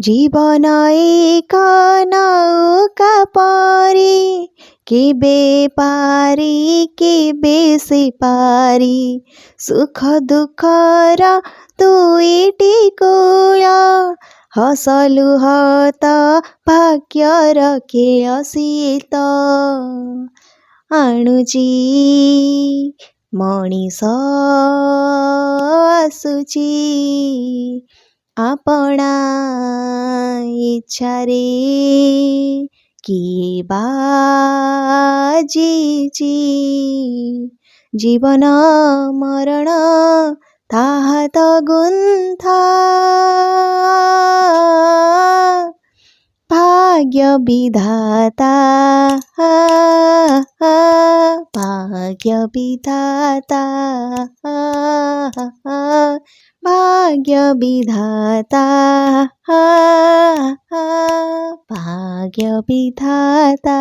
जीवन एक नौका परी केबे पारी केबे सिपारी सुख दुख र दुईटी कूल हसलुह त भाग्यर खेळ शीत आणुची मଣିष आसुची आपणा इच्छारे किए बाजिची जीवन मरण ताहा त गुन्था भाग्य विधाता भाग्य विधाता भाग्य विधाता भाग्य विधाता।